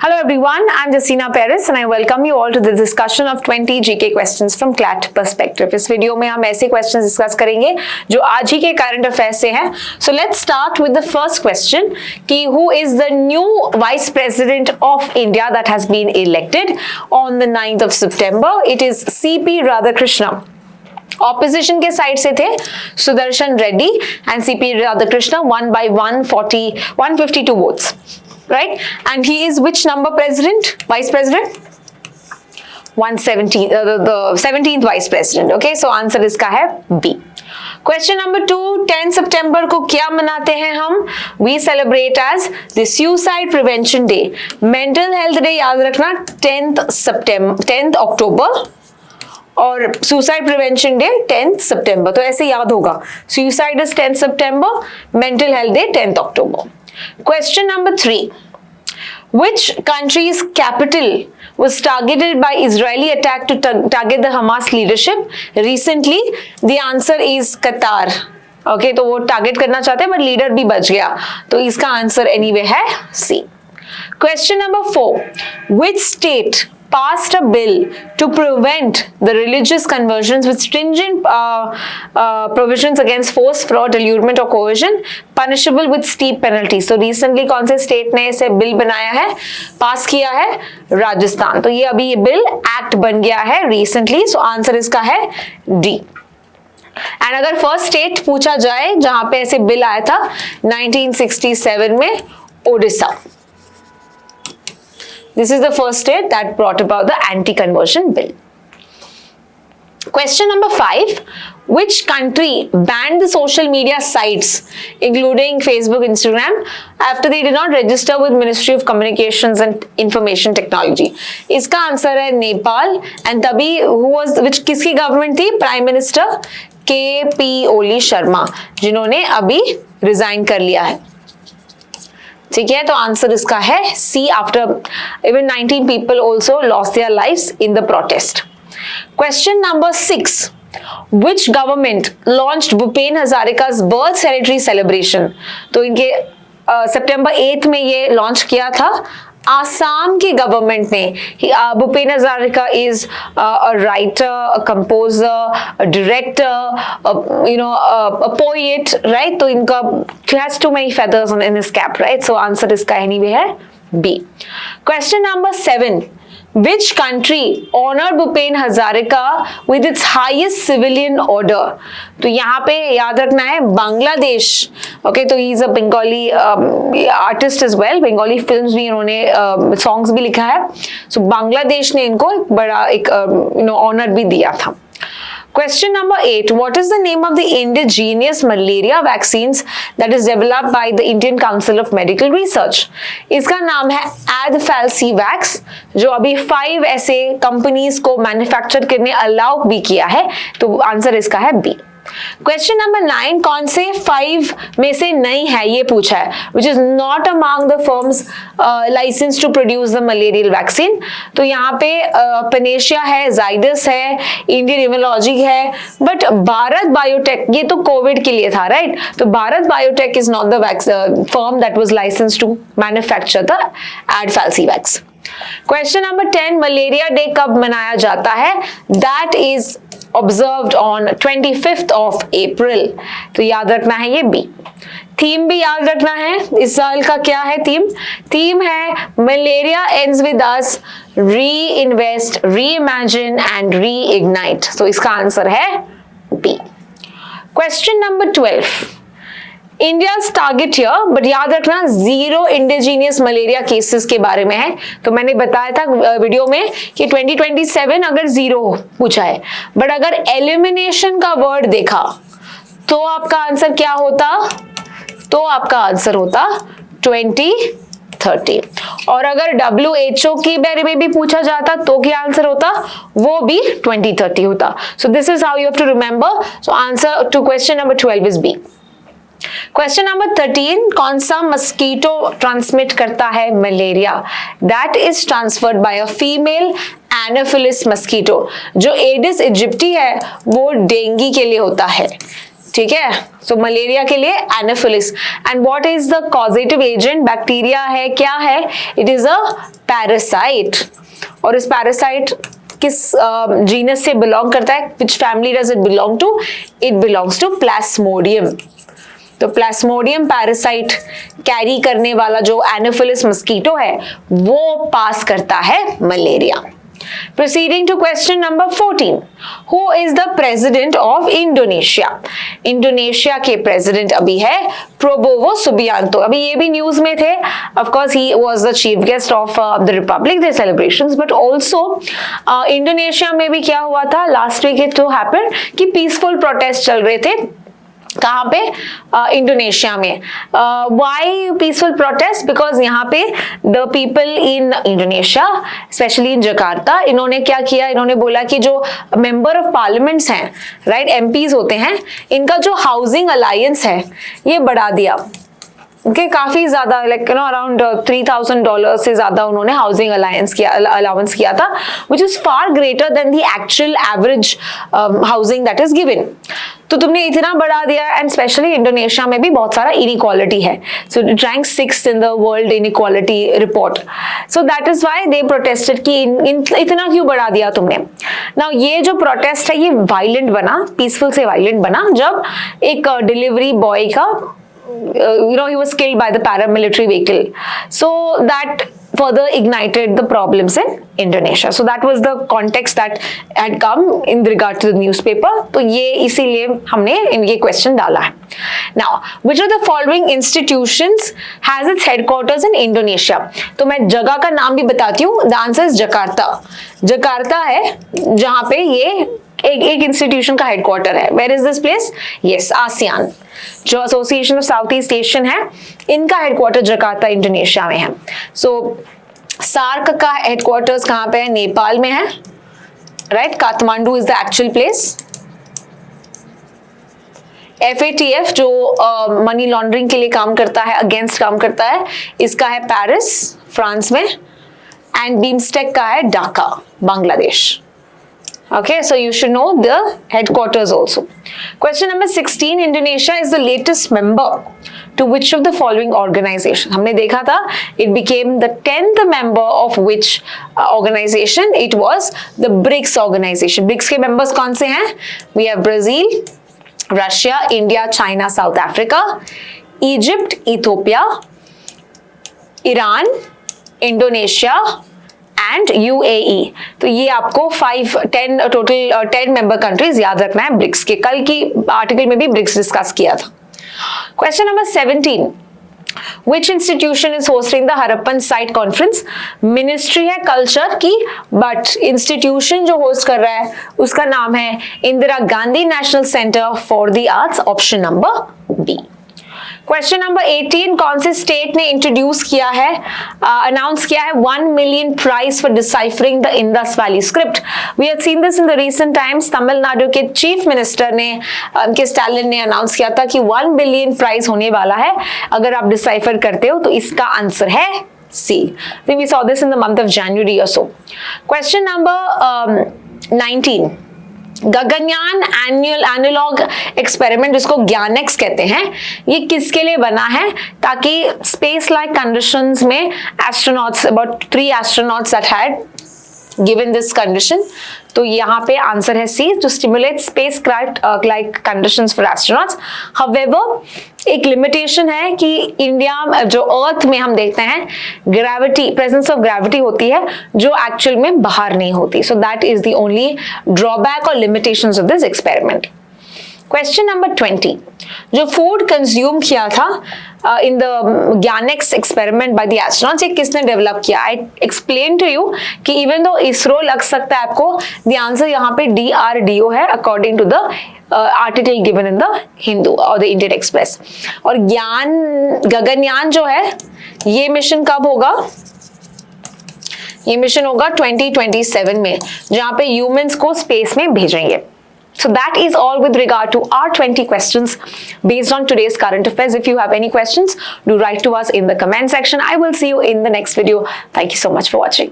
Hello everyone, I'm Jasina Paris and I welcome you all to the discussion of 20 GK questions from CLAT perspective. इस video में हम ऐसे questions discuss करेंगे जो आज ही के current affairs से हैं. So let's start with the first question कि who is the new Vice President of India that has been elected on the 9th of September? It is CP Radhakrishna. Opposition के side से थे Sudarshan Reddy and CP Radhakrishna one by 152 votes, right? And he is which number president, vice president? 17th vice president. Okay, so answer इसका है B. Question number 2, 10 सितंबर को क्या मनाते हैं हम? We celebrate as the suicide prevention day. Mental health day याद रखना 10 अक्टूबर और सुसाइड प्रिवेंशन डे 10 सितंबर. तो ऐसे याद होगा, suicide is 10 September, mental health day 10 October. Question number 3, which country's capital was targeted by Israeli attack to target the Hamas leadership recently? The answer is Qatar. Okay, तो वो target करना चाहते हैं but leader भी बच गया, तो इसका आंसर एनीवे है सी. Question number 4, which state passed a bill to prevent the religious conversions with stringent provisions against force, fraud, allurement or coercion punishable with steep penalties? So recently कौन से state ने इसे बिल बनाया है, पास किया है? राजस्थान. तो ये अभी ये बिल एक्ट बन गया है रिसेंटली, सो आंसर इसका है डी. एंड अगर फर्स्ट स्टेट पूछा जाए जहां पे ऐसे बिल आया था 1967 में, Odisha. This is the first state that brought about the anti-conversion bill. Question number 5, which country banned the social media sites including Facebook, Instagram after they did not register with Ministry of Communications and Information Technology? इसका answer है Nepal. And तभी किसकी government थी? Prime minister KP ओली शर्मा, जिन्होंने अभी resign कर लिया है. ठीक है, तो आंसर इसका है C. After even 19 people also lost their lives in the protest. Question number 6, which government launched Bhupen Hazarika's birth celebratory celebration? तो इनके सितंबर 8 में ये लॉन्च किया था आसाम की गवर्नमेंट ने. Bhupen Hazarika is a writer, a composer, a director, a poet, right? तो इनका has too many feathers in his cap, right? So answer इसका एनीवे है B. Question number 7, which country honored Bhupen Hazarika with its highest civilian order? तो यहाँ पे याद रखना है बांग्लादेश. ओके, तो he is a Bengali artist as well. Bengali films भी इन्होंने सॉन्ग्स भी लिखा है. सो बांग्लादेश ने इनको बड़ा एक ऑनर भी दिया था. Question number 8, what is the name of the indigenous malaria vaccines that is developed by the Indian Council of Medical Research? इसका नाम है Adfalcivax, जो अभी 5 ऐसे कंपनीज को मैन्युफैक्चर करने अलाउ भी किया है, तो आंसर इसका है बी. क्वेश्चन नंबर 9, कौन से 5 में से नहीं है ये पूछा है, which is not among the firms license to produce the malarial vaccine? तो यहाँ पे पेनेशिया है, जाइडस है, इंडियन इम्यूनोलॉजी है, बट भारत बायोटेक, ये तो कोविड के लिए था, राइट? तो Bharat Biotech is not the firm that was licensed to manufacture the Adfalcivax. Question number 10, malaria day कब मनाया जाता है? That is observed on 25th of April. तो याद रखना है ये बी. थीम भी याद रखना है, इस साल का क्या है थीम? थीम है malaria ends with us, reinvest, reimagine and reignite. So इसका आंसर है B. Question number 12, India's target here, but याद रखना 0 इंडिजीनियस मलेरिया केसेस के बारे में है. तो मैंने बताया था वीडियो में कि 2027 अगर 0 पूछा है, बट अगर एलिमिनेशन का वर्ड देखा तो आपका आंसर क्या होता? तो आपका आंसर होता 2030. और अगर WHO के बारे में भी पूछा जाता तो क्या आंसर होता? वो भी 2030 होता. So this is how you have to remember. So answer to question number 12 is B. Question number 13, कौन सा मस्कीटो ट्रांसमिट करता है malaria? That is transferred by a female Anopheles mosquito. जो एडिस इजिप्टी है वो डेंगू के लिए होता है. ठीक है, सो मलेरिया के लिए Anopheles. And what is the causative agent? Bacteria है, क्या है? It is a parasite. और इस पैरासाइट किस जीनस से बिलोंग करता है? Which family does it belong to? It belongs to Plasmodium. तो प्लाज्मोडियम पैरासाइट कैरी करने वाला जो एनाफिलिस मस्कीटो है वो पास करता है malaria. Proceeding to question number 14. Who is the president of Indonesia? Indonesia के प्रेसिडेंट अभी है प्रोबोवो सुबियांतो। अभी ये भी न्यूज में थे। Of course, he was the chief guest of the Republic Day celebrations, but also Indonesia में भी क्या हुआ था? Last week it happened कि peaceful protest चल रहे थे। कहाँ पे? इंडोनेशिया में। Y peaceful protest? बिकॉज यहाँ पे the people in Indonesia, specially in Jakarta, इन्होंने क्या किया? इन्होंने बोला कि जो मेंबर ऑफ पार्लियामेंट्स हैं, राइट, एमपीज होते हैं, इनका जो हाउसिंग अलायंस है ये बढ़ा दिया। ओके, काफी ज्यादा, लाइक यू नो, अराउंड $3,000 से ज्यादा उन्होंने हाउसिंग अलाउंस किया था, which is far greater than the actual average housing that is given. तो तुमने इतना बढ़ा दिया। एंड स्पेशली इंडोनेशिया में भी बहुत सारा इनइक्वालिटी है। So it rank 6th in the world inequality report. So that is why they protested कि इतना क्यों बढ़ा दिया तुमने। नाउ ये जो प्रोटेस्ट है ये वायलेंट बना, पीसफुल से वायलेंट बना, जब एक डिलीवरी बॉय का he was killed by the paramilitary vehicle. So that further ignited the problems in Indonesia. So that was the context that had come in regard to the newspaper. तो ये इसीलिए हमने ये question डाला है. Now, which of the following institutions has its headquarters in Indonesia? तो मैं जगह का नाम भी बताती हूँ. The answer is Jakarta. Jakarta है जहाँ पे ये एक इंस्टीट्यूशन का हेडक्वार्टर है। Where is this place? Yes, ASEAN, जो association of south east Asian है, इनका हेडक्वार्टर जकार्ता इंडोनेशिया में है। सो सार्क का हेडक्वार्टर्स कहाँ पे है? नेपाल में है, right. Kathmandu is the actual place. FATF जो मनी लॉन्ड्रिंग के लिए काम करता है, अगेंस्ट काम करता है, इसका है पेरिस, फ्रांस में। एंड बीमस्टेक का है Dhaka, Bangladesh. Okay, so you should know the headquarters also. Question number 16. Indonesia is the latest member to which of the following organization? हमने देखा था it became the 10th member of which organization? It was the BRICS organization. BRICS के members कौन से हैं? We have Brazil, Russia, India, China, South Africa, Egypt, Ethiopia, Iran, Indonesia and UAE। तो ये आपको 10 मेंबर कंट्रीज याद रखना है ब्रिक्स के। कल की आर्टिकल में भी ब्रिक्स डिस्कस किया था। Question number 17। Which institution is hosting the Harappan Site Conference? Ministry है कल्चर की, बट इंस्टीट्यूशन जो होस्ट कर रहा है उसका नाम है Indira Gandhi national centre for the arts, option number B. Question number 18। कौन से स्टेट ने इंट्रोड्यूस किया है, अनाउंस किया है 1 million prize for deciphering the Indus valley script? We have seen this in the recent times. Tamil Nadu के चीफ मिनिस्टर ने, के स्टालिन ने अनाउंस किया था कि 1 बिलियन प्राइज होने वाला है अगर आप डिसाइफर करते हो। तो इसका आंसर है C. I think we saw this in the month of January or so. Question number 19. Gaganyaan analog experiment, जिसको ज्ञानेक्स कहते हैं, ये किसके लिए बना है? ताकि स्पेस लाइक कंडीशंस में astronauts, about 3 astronauts that had given this condition, तो यहाँ पे आंसर है C, to stimulate space craft like conditions for astronauts. However एक लिमिटेशन है कि इंडिया, जो अर्थ में हम देखते हैं ग्रेविटी, प्रेजेंस ऑफ ग्रेविटी होती है जो एक्चुअल में बाहर नहीं होती। So that is the only drawback और limitations of this experiment. Question number 20। जो फूड कंज्यूम किया था इन द ज्ञानेक्स एक्सपेरिमेंट बाय द एस्ट्रोनॉट्स, ये किसने डेवलप किया? आई एक्सप्लेन टू यू कि इवन दो इसरो लग सकता है आपको, द आंसर यहाँ पे DRDO है, according to the article given in the Hindu और द इंडियन एक्सप्रेस। और गगनयान जो है, ये मिशन कब होगा? ये मिशन होगा 2027 में, जहां पे ह्यूमंस को स्पेस में भेजेंगे। So that is all with regard to our 20 questions based on today's current affairs. If you have any questions, do write to us in the comment section. I will see you in the next video. Thank you so much for watching.